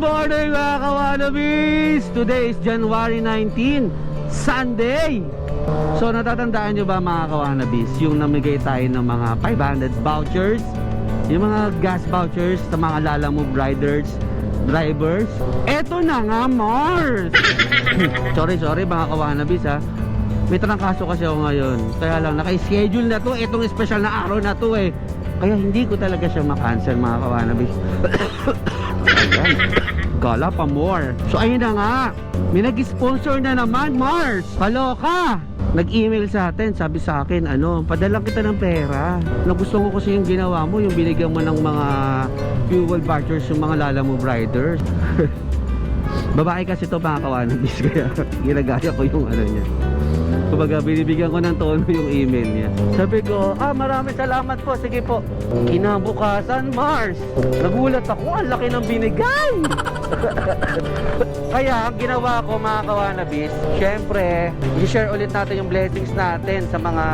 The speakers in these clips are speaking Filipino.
morning mga kawanabis! Today is January 19, Sunday! So natatandaan nyo ba mga kawanabis, yung namigay tayo ng mga 500 vouchers, yung mga gas vouchers sa mga Lalamove riders, drivers? Eto na nga, Mars! sorry mga kawanabis ha. May trangkaso kasi ako ngayon. Kaya lang, naka-schedule na to. Itong special na araw na to eh. Kaya hindi ko talaga siya makancel mga kawanabis. Gala pa more. So ayun na nga, may nag-sponsor na naman, Mars. Paloka. Nag-email sa atin, sabi sa akin, padala kita ng pera. Nagustuhan ko kasi yung ginawa mo, yung binigyan mo ng mga fuel vouchers yung mga Lalamove riders. Babae kasi to mga kawanabis, kaya ginagaya ko yung niya. Kumbaga, binibigyan ko ng tono yung email niya. Sabi ko, maraming salamat po, sige po. Kinabukasan, Mars, nagulat ako, ang laki ng binigay. Kaya, ang ginawa ko mga kawanabis, syempre, i-share ulit natin yung blessings natin sa mga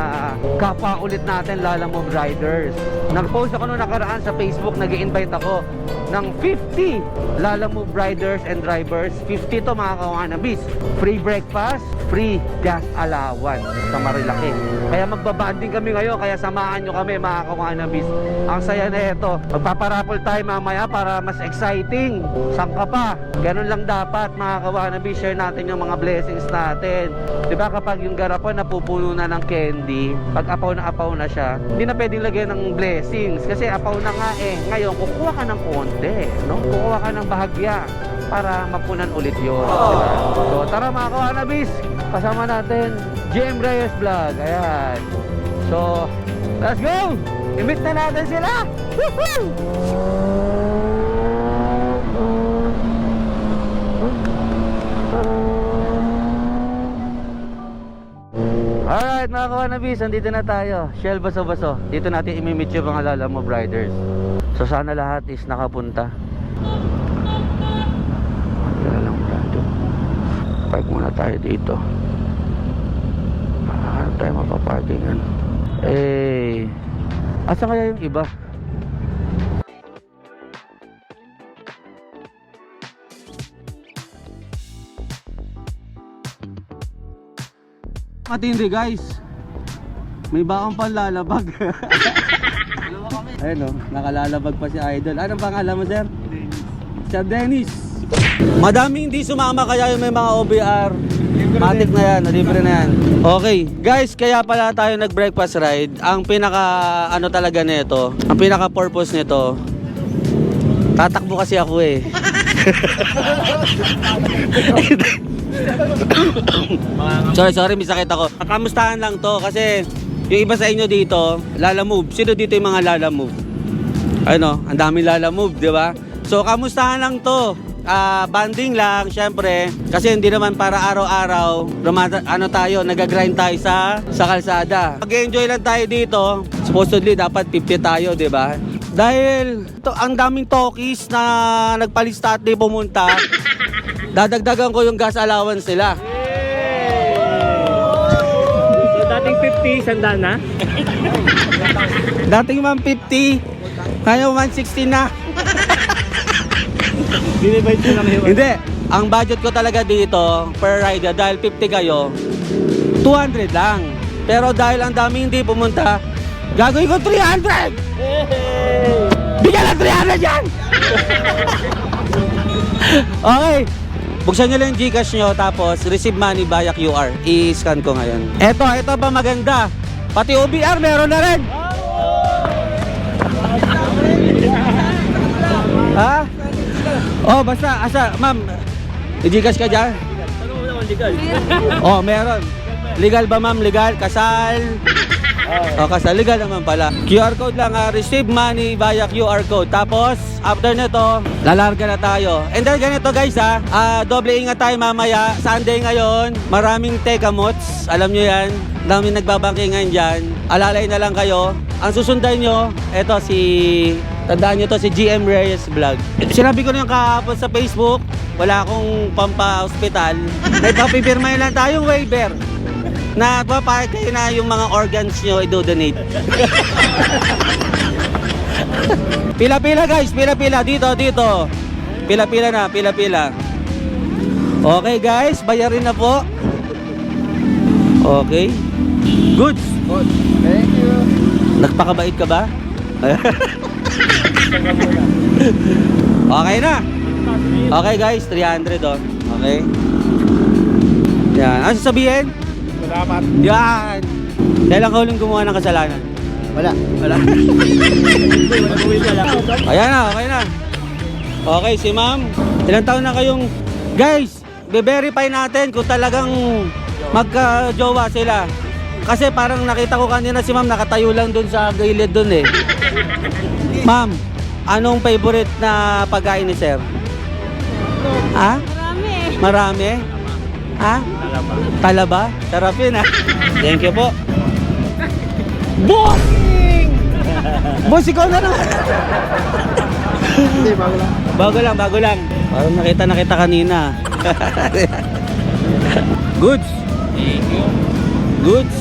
kapwa ulit natin Lalamove riders. Nag-post ako nung nakaraan sa Facebook, nag-i-invite ako ng 50 Lalamove riders and drivers. 50 to mga kawanabis. Free breakfast, free gas allowance sa Marilaki. Kaya magbabanding kami ngayon, kaya samahan nyo kami mga kawanabis. Ang saya na ito. Magpaparapol tayo mamaya para mas exciting. Saan ka pa? Ganun lang dapat mga kawanabis. Share natin yung mga blessings natin. Diba kapag yung garapon napupuno na ng candy, pag apaw na siya, hindi na pwedeng lagyan ng blessings. Kasi apaw na nga eh. Ngayon, kukuha ka ng konti, no? Kukuha ka ng bahagya para mapunan ulit yun. Diba? So tara mga kawanabis, kasama natin GM Reyes Vlog. Ayan. So let's go! Imit na natin sila! Woohoo! Alright mga kawanabis, andito na tayo. Shell Baso-Baso. Dito natin imimit yung mga Lalamove riders. So sana lahat is nakapunta. Park muna tayo dito. Ano tayo mapaparkingan? Asa kaya yung iba? Matindi guys, may bakang panlalabag. Ayun nakalalabag pa si Idol. Anong pangalan mo sir? Sir Dennis. Madaming hindi sumama kaya yung may mga OBR. Matik na yan, libre na yan. Okay, guys, kaya pala tayo nag-breakfast ride. Ang pinaka talaga nito, ang pinaka purpose nito, tatakbo kasi ako eh. sorry, may sakit ako. Kamustahan lang to kasi yung iba sa inyo dito, Lalamove. Sino dito yung mga Lalamove? Ang daming Lalamove, di ba? So kamustahan lang to. Banding lang syempre kasi hindi naman para araw-araw tayo nagagrind tayo sa kalsada. Mag-enjoy lang tayo dito. Supposedly dapat 50 tayo, 'di ba? Dahil ang daming talkies na nagpalista at di pumunta. Dadagdagan ko yung gas allowance nila. So dating 50 sanda na? Dating 150, kaya 160 na. Hindi, ang budget ko talaga dito per rider dahil 50 kayo, 200 lang. Pero dahil ang daming hindi pumunta, gagawin ko 300. Bigyan lang 300 yan. Okay, buksan nyo lang yung Gcash nyo, tapos receive money via QR. I-scan ko ngayon. Ito ba maganda? Pati OBR meron na rin. Ha? Oh, basta, ma'am, i-Gcash ka dyan? Ano mo naman legal? Oh, meron. Legal ba ma'am? Legal? Kasal? Kasal. Legal naman pala. QR code lang receive money via QR code. Tapos, after nito, lalarga na tayo. And then ganito guys doble ingat tayo mamaya. Sunday ngayon, maraming tekamots. Alam nyo yan. Daming nagbabangkingan dyan. Alalay na lang kayo. Ang susundan nyo, tandaan nyo to, si GM Reyes Vlog. Sinabi ko na yung kahapon sa Facebook, wala akong pampa-hospital. Nagpapipirmahin lang tayong waiver na papayag kayo na yung mga organs nyo i-donate. Pila-pila guys, pila-pila. Dito. pila-pila na, pila-pila. Okay guys, bayarin na po. Okay. Goods. Thank you. Nagpakabait ka ba? Okay na. Okay guys, 300 oh. Okay. Yan. Ano sasabihin? Salamat. Yan. Kailan ka huling gumawa ng kasalanan? Wala. Ayan na, okay na. Okay, si ma'am. Ilang taon na kayong... Guys, be-verify natin kung talagang magka-jowa sila. Kasi parang nakita ko kanina si ma'am nakatayo lang dun sa gilid dun eh. Ma'am, anong favorite na pagkain ni sir? Ha? Marami. Marami? Ha? Talaba. Sarap yun ha. Thank you po. Bossing! Boss, ikaw na lang. Hindi, bago lang. Bago lang. Parang nakita na kita kanina. Goods. Thank you. Goods.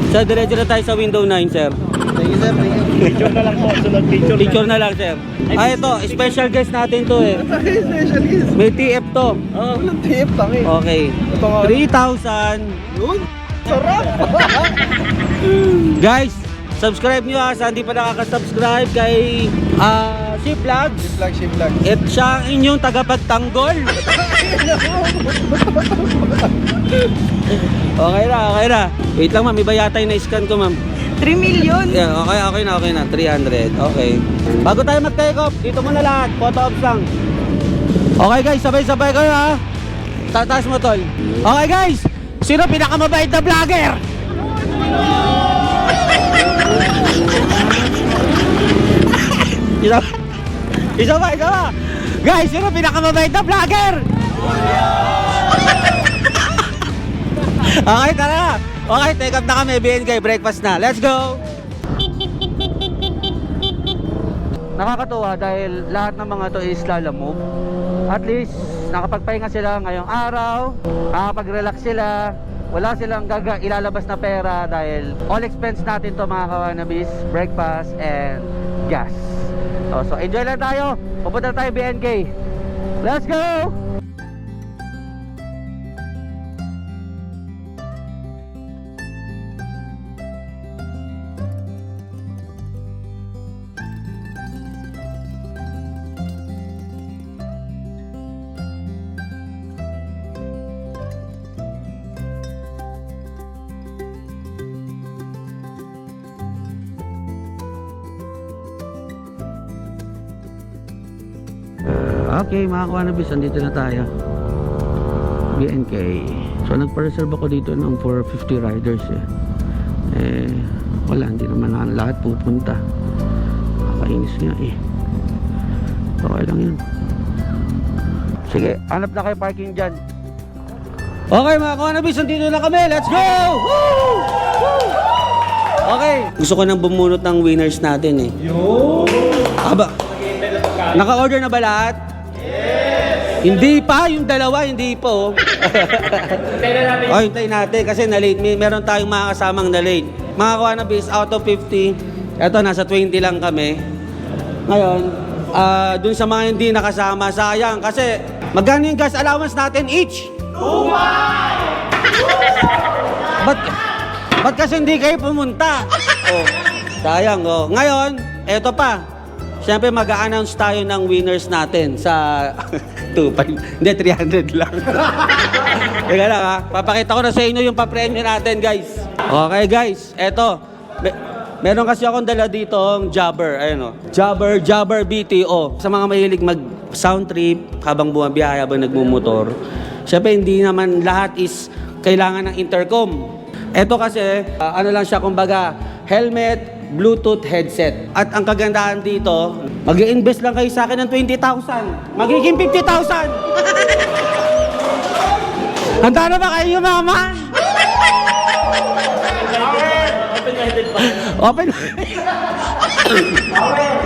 Sa diretso na tayo sa window 9, sir. Thank you, sir. Thank you. Picture na lang po. Sunod picture. Picture na lang, sir. Ah, ito. Special guest natin to eh. Special guest. May TF to. Oh, walang tip, tangi. Okay. Ito nga. 3,000. Yun. Sarap. Guys, subscribe nyo ha. Sa hindi pa nakaka-subscribe kay Ship Vlogs. Ship vlog. At siya ang inyong tagapagtanggol. Okay na. Wait lang ma'am, iba yata yung na-scan ko ma'am. 3 million. Yeah, okay na. 300. Okay. Bago tayo mag-take off, dito muna lahat. Photo ops lang. Okay guys, sabay-sabay kayo ha. Tataas mo tol. Okay guys, sino pinakamabait na vlogger? Isa ba? Guys, sino pinakamabait na vlogger? Okay, tara. Okay, take up na kami. BNK, breakfast na. Let's go! Nakakatuwa dahil lahat ng mga to is lalamove. At least, nakapagpahinga sila ngayong araw. Nakapag-relax sila. Wala silang ilalabas na pera dahil all expense natin to mga kawanabis. Breakfast and gas. So enjoy lang tayo. Pupunta tayo BNK. Let's go! Okay mga kawanabis, andito na tayo. BNK. So nagpa-reserve ako dito ng for 50 riders eh. Wala, hindi naman na lahat pupunta. Nakakainis nga eh. Okay lang yun. Sige, hanap na kayo parking dyan. Okay mga kawanabis, andito na kami. Let's go! Woo! Woo! Okay. Gusto ko nang bumunot ng winners natin eh. Aba, naka-order na ba lahat? Hindi pa, yung dalawa, hindi pa oh. Hintayin na natin. Oh, hintayin natin kasi na-late. Meron tayong mga kasamang na-late. Mga kawanabis, out of 50, eto, nasa 20 lang kami. Ngayon, dun sa mga hindi nakasama, sayang kasi magkano yung gas allowance natin each? 2 Ba't kasi hindi kayo pumunta? Oh, sayang oh. Ngayon, eto pa. Siyempre mag-a-announce tayo ng winners natin sa 2.5. Hindi, 300 lang. Teka lang ha. Papakita ko na sa inyo yung pa-premyo natin, guys. Okay, guys. Eto. Meron kasi akong dala dito ang Jabber. Ayun o. Jabber BTO. Sa mga mahilig mag-sound trip habang bumabiyahe, habang nagmumotor. Siyempre, hindi naman lahat is kailangan ng intercom. Eto kasi, ano lang siya, kumbaga, helmet, Bluetooth headset. At ang kagandahan dito, mag-i-invest lang kayo sa akin ng 20,000. Magiging 50,000. Handa na ba kayo, mama? Open-minded pa. Open.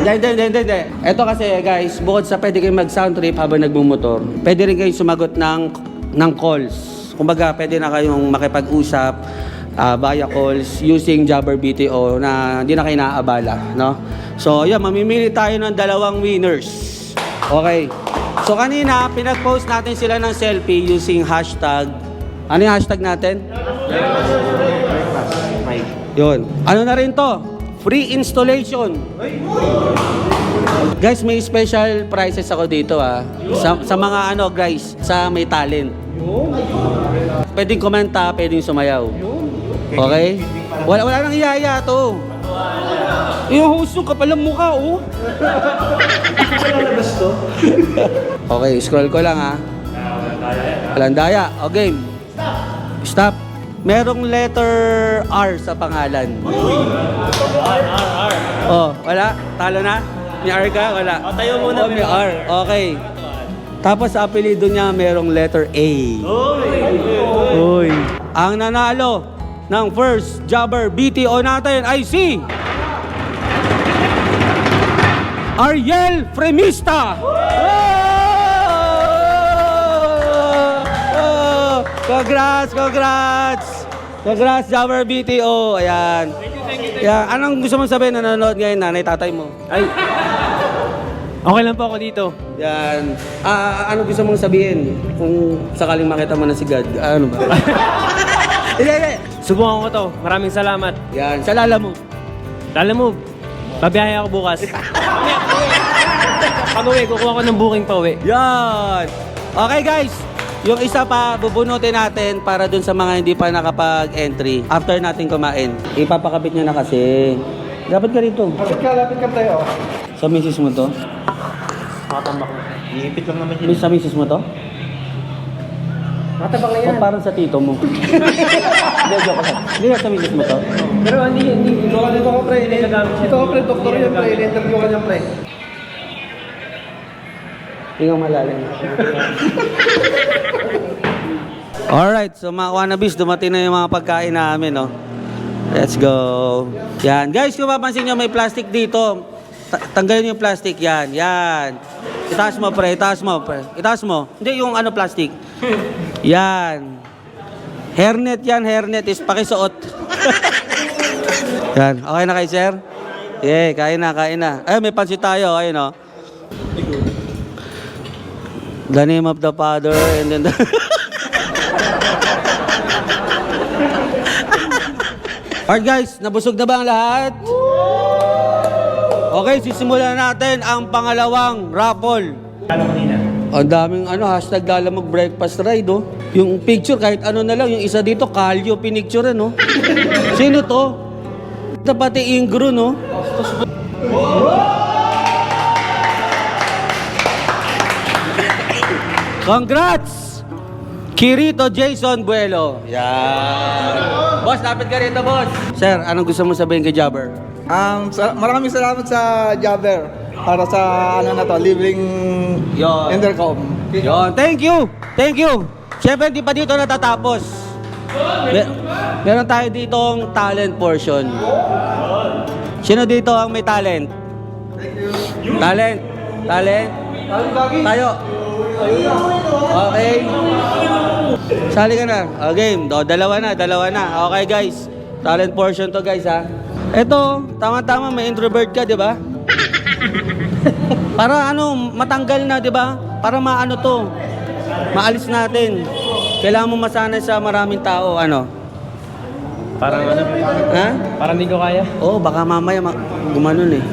Hindi. Ito kasi guys, bukod sa pwede kayong mag-sound trip habang nagmumotor, pwede rin kayong sumagot ng calls. Kumbaga, pwede na kayong makipag-usap via calls using Jabber BTO na hindi na kayo naaabala, no? So, yan, mamimili tayo ng dalawang winners. Okay. So kanina, pinag-post natin sila ng selfie using hashtag. Ano yung hashtag natin? Yun. Ano na rin to? Free installation. Guys, may special prices ako dito sa mga ano guys, sa may talent. Pwedeng komenta, pwedeng sumayaw. Okay? Wala nang iyaya to. Yung host yung kapal ang mukha, oh. Okay, scroll ko lang ha. Walang daya. O game. Stop. Merong letter R sa pangalan. Oh, wala? Talo na? May R ka? Wala. Tayo muna. Oh, may R. Okay. Tapos sa apelido niya merong letter A. Uy. Ang nanalo ng first jobber BTO natin ay si Ariel Fremista. Congrats, congrats. Congrats, Jobber BTO. Ayan. Ayan. Anong gusto mong sabihin na nanonood ngayon, nanay, tatay mo? Ay. Okay lang po ako dito. Yan. Ano gusto mong sabihin kung sakaling makita mo na si God? Ano ba? Hindi. Subukan ko to. Maraming salamat. Yan. Sa lala mo. Alam mo, babiyahe ako bukas. Pag-uwi, kukuha ko ng booking pa uwi. Yan. Okay guys. Yung isa pa, bubunutin natin para dun sa mga hindi pa nakapag-entry. After natin kumain. Ipapakabit nyo na kasi. Dapat ka rito. Lapit ka tayo. Sa misis mo to? Makatambak na. Iipit lang naman Sa misis mo to? Makatambak na O parang sa tito mo? Hindi, joke lang. Hindi nga sa misis mo to? Pero hindi. Dito ka pre. Dito ka pre. Doktor yan pre. In-interview ka niyan pre. Tingnan malalim. Alright, so mga wannabes, dumating na yung mga pagkain namin, no? Let's go. Yan. Guys, kung mapansin nyo, may plastic dito. Tanggalin yung plastic. Yan. Itaas mo, pre. Itaas mo. Hindi yung ano plastic. Yan. Hairnet yan. Hairnet is pakisuot. Yan. Okay na kay sir? Yeah, kain na. Ay, may pansit tayo. Ayun, no? The name of the Father and then the... Alright guys, nabusog na ba ang lahat? Okay, sisimulan natin ang pangalawang raffle. Ang daming hashtag Lalamog Breakfast Ride, oh. Yung picture, kahit ano na lang, yung isa dito, Kalyo, pinicture, no? Sino to? Ito pati Ingro, no? Congrats! Kirito Jason Buelo. Yan. Boss, lapit ka rito, boss. Sir, anong gusto mo sabihin kay Jobber? Maraming salamat sa Jobber para sa libreng Yon. intercom. Yon. Thank you. Siyempre, hindi pa dito natatapos. Meron tayo ditong talent portion. Sino dito ang may talent? Talent. Tayo. Okay. Sali ka na. Game. Dalawa na. Okay guys. Talent portion to guys ha. Ito, tama-tama may introvert ka, di ba? Para matanggal na, di ba? Para maano to. Maalis natin. Kailangan mo masanay sa maraming tao, Parang Ha? Parang hindi ko kaya. Oo, baka mamaya gumanon eh.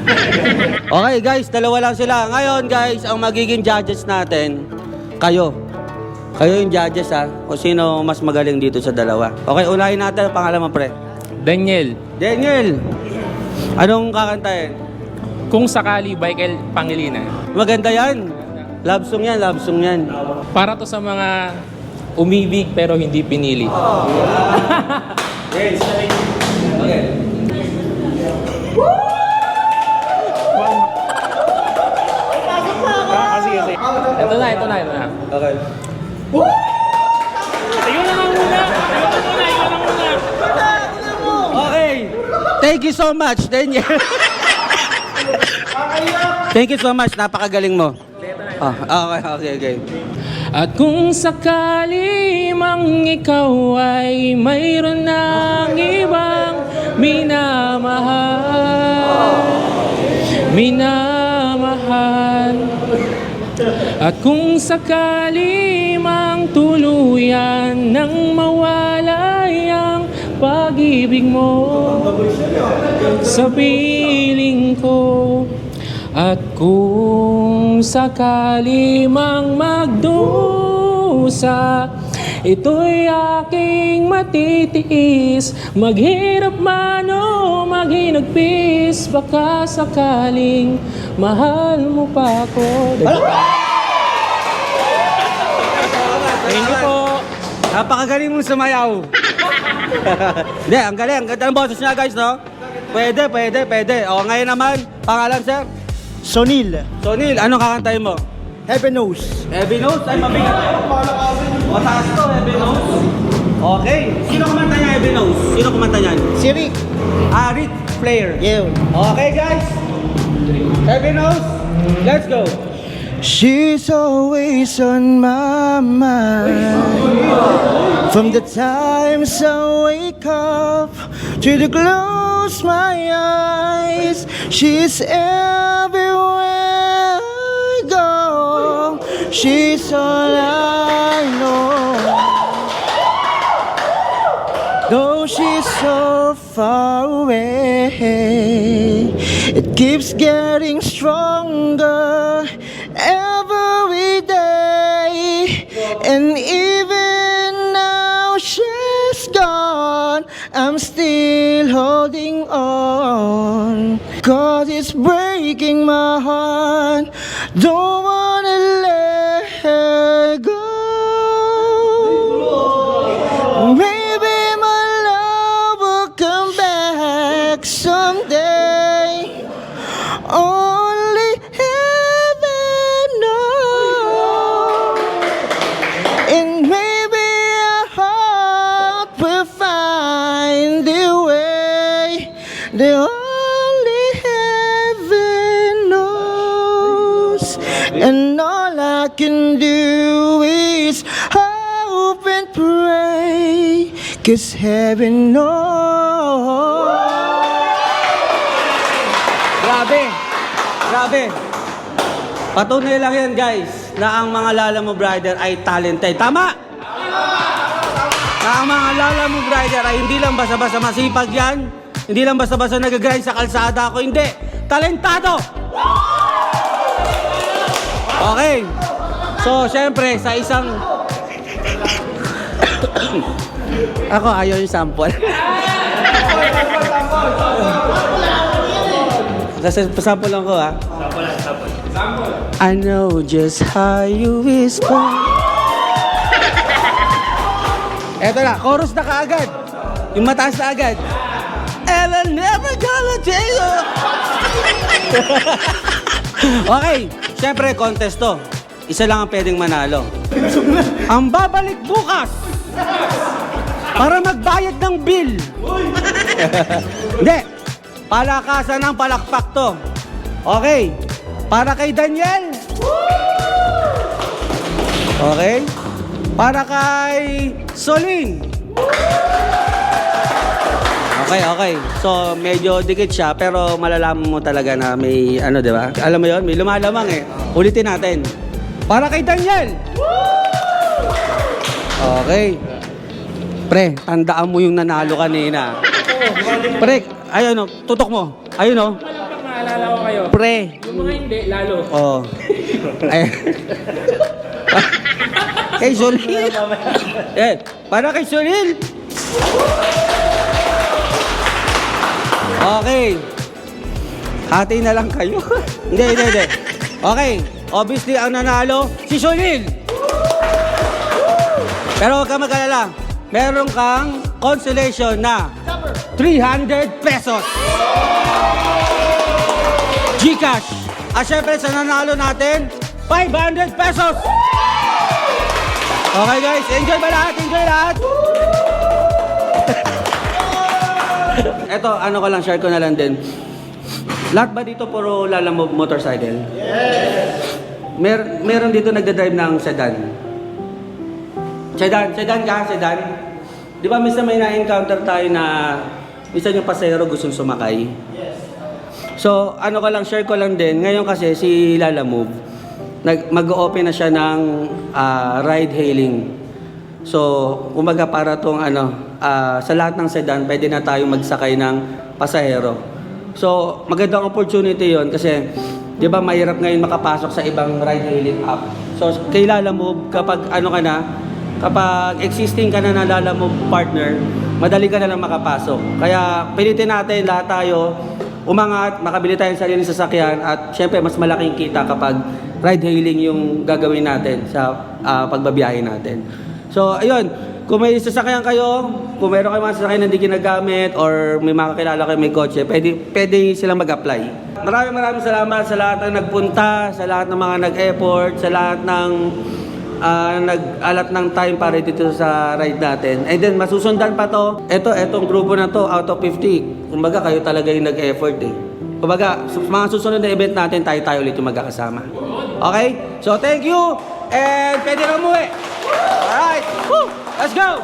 Okay guys, dalawa lang sila. Ngayon guys, ang magiging judges natin, kayo. Kayo yung judges ha. O sino mas magaling dito sa dalawa. Okay, unahin natin ang pangalan mo pre. Daniel, Anong kakantahin? kung sakali Michael Pangilinan. Maganda yan. Love song yan. Para to sa mga umibig pero hindi pinili. Yes. Okay. Ito na. Okay. Ayun na lang muna. Okay. Thank you so much, Daniel. Thank you so much. Napakagaling mo. Okay. At kung sakali mang ikaw ay mayroon ng ibang minamahal, At kung sakali mang tuluyan nang mawalay ang pag-ibig mo sa piling ko, at kung sakali mang magdusa, ito'y aking matitiis. Maghirap man o maghinagpis, baka sakaling mahal mo pa ako. Thank you po. Napakagaling mong sumayaw. Hindi, ang galing. Ang ganda ng boses niya, guys, no? Pwede. O, ngayon naman, pangalan, sir? Sonil, Sonil, anong kakantayin mo? Heaven Knows. Heavy Notes? Ay, mabigat. Mataas to, Heavy Notes. Okay. Sino kumanta niya, Heavy Notes? Sino kumanta niyan? Si Rick. Rick Flair. Yun. Okay, guys. Heavy Notes, let's go. She's always on my mind. From the times I wake up to the close my eyes, she's everywhere I go. She's all I know. Though she's so far away, it keeps getting stronger every day. And even now she's gone, I'm still holding on. 'Cause it's breaking my heart, don't wanna let her go. Maybe my love will come back someday. Only heaven knows. And maybe our heart will find the way. The only heaven knows. And all I can do is hope and pray, 'cause heaven knows. Grabe. Patunay lang yan, guys, na ang mga Lala Move Rider ay talented. Tama? Na ang mga Lala Move Rider ay hindi lang basta-basta masipag yan, hindi lang basta-basta nag-grind sa kalsada ako, hindi. Talentado! Okay. So, syempre, sa isang... Ako, ayaw yung sample. Sample lang ko, ha? I know just how you whisper. Eto na, chorus na kaagad. Yung mataas na agad. And I'm never gonna tell you. Okay, syempre contest to. Isa lang ang pwedeng manalo. Ang babalik bukas para magbayad ng bill. Hindi. Palakasan ng palakpak to. Okay. Para kay Daniel. Okay. Para kay Solin. Okay. So, medyo dikit siya, pero malalaman mo talaga na may, ano, di ba? Alam mo yon, may lumalamang eh. Ulitin natin. Para kay Daniel. Okay. Pre, tandaan mo yung nanalo kanina. Pre, ayun o, tutok mo. Ayun o. Malapang maalala ko kayo. Pre. Yung mga hindi, lalo. Oh. Ay. Kay Solil. Para kay Solil. Okay. Hati na lang kayo. Hindi. Okay. Obviously, ang nanalo, si Solil. Pero huwag kang mag-alala. Meron kang consolation na 300 pesos. GCash. At syempre, sa nanalo natin, 500 pesos. Okay guys, enjoy ba lahat? Enjoy lahat? Eto, ano ko lang, share ko na lang din. Lahat ba dito puro Lala Move motorcycle? Yes! Meron dito nagdadrive ng sedan. Sedan ka? Di ba minsan may na-encounter tayo na minsan yung pasahero gustong sumakay? Yes. So, ano ko lang, share ko lang din. Ngayon kasi si Lala Move, mag-open na siya ng ride hailing. So, kumbaga para tong sa lahat ng sedan, pwede na tayong magsakay ng pasahero. So, magandang opportunity 'yon kasi 'di ba mahirap ngayon makapasok sa ibang ride hailing app. So, kay Lalamove kapag kapag existing ka na ng Lalamove partner, madali ka na lang makapasok. Kaya pilitin natin lahat tayo umangat, makabili tayo ng sariling sasakyan at syempre mas malaking kita kapag ride hailing yung gagawin natin sa pagbabiyahe natin. So, ayun, kung may sasakyan kayo, kung meron kayo mga sasakyan na hindi ginagamit or may makakilala kayo may kotse, pwede silang mag-apply. Maraming salamat sa lahat ng nagpunta, sa lahat ng mga nag-effort, sa lahat ng nag-alat ng time para dito sa ride natin. And then, masusundan pa to. Etong grupo na to, out of 50. Kumbaga, kayo talaga yung nag-effort eh. Kumbaga, mga susunod na event natin, tayo ulit yung magkakasama. Okay? So, thank you! And pwede na umuwi! Alright! Woo! Let's go!